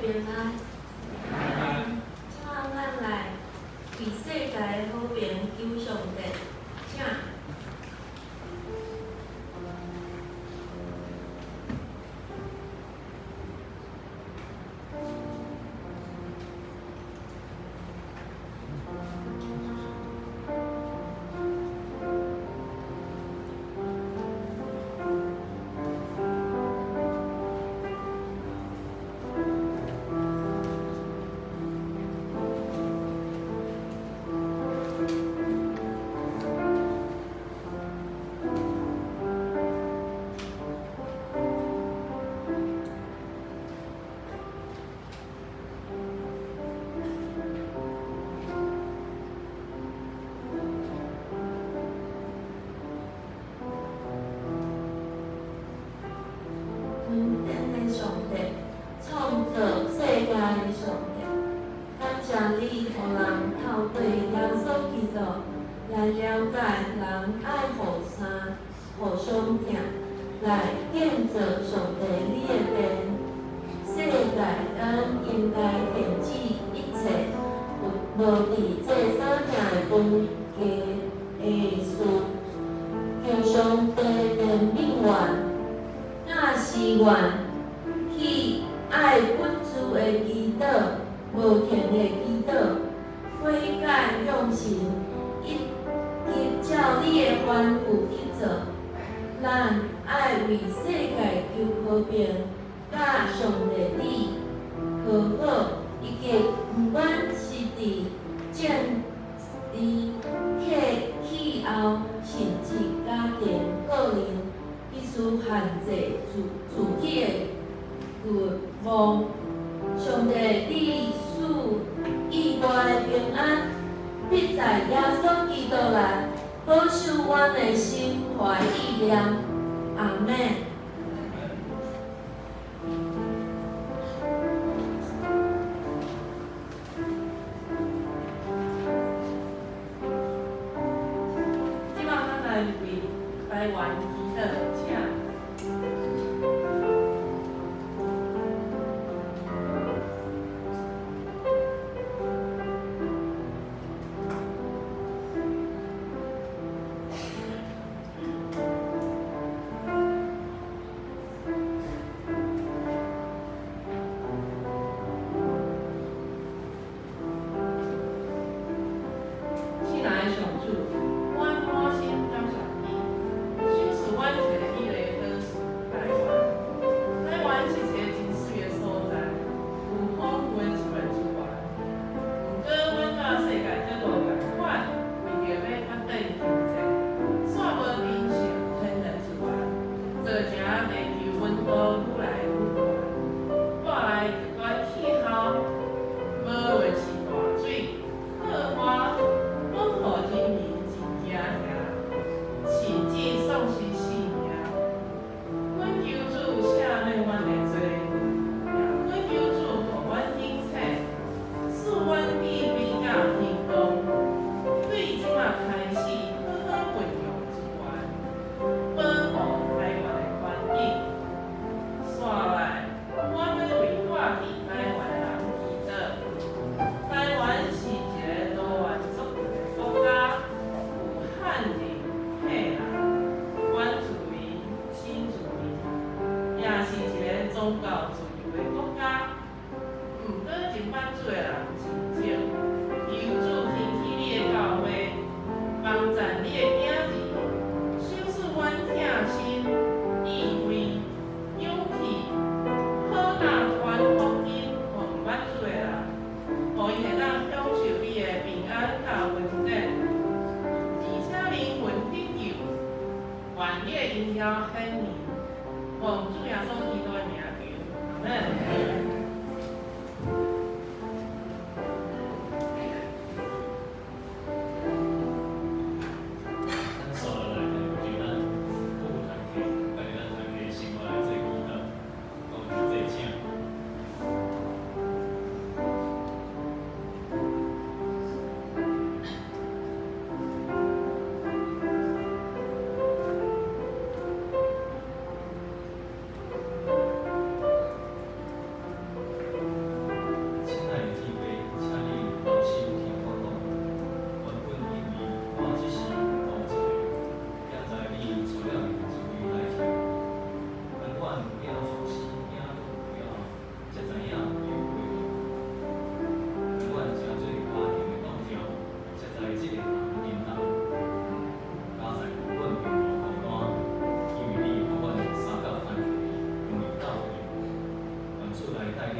平安。即摆咱来为世界的好平求上帝，请。恩典的上帝，创造世界的上帝，感谢你，互人透过耶稣基督来了解人爱互相疼，来建造上帝你的殿。世界咱应该停止一切无伫这所行的的事，求上帝的命运。若是愿去爱不住的祈祷，无停的祈祷，悔改用心，一照你的吩咐去做。咱爱为世界求和平，甲上帝你和好，以及不管是伫气候，甚至家庭、个人。必须限制自己的欲望。上帝，你使意外的平安，必在耶稣基督内保守阮的心怀意念。阿门。即摆咱来为台湾祈祷，请。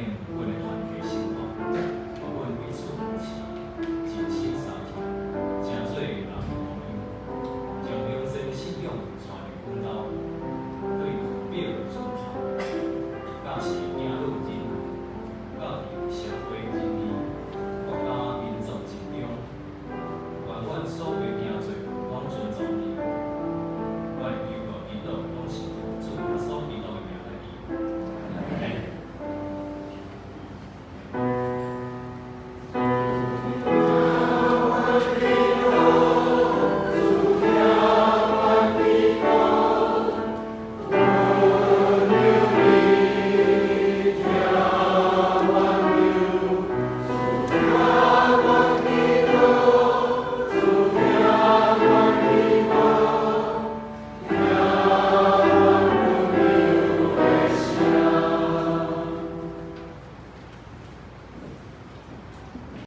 面不能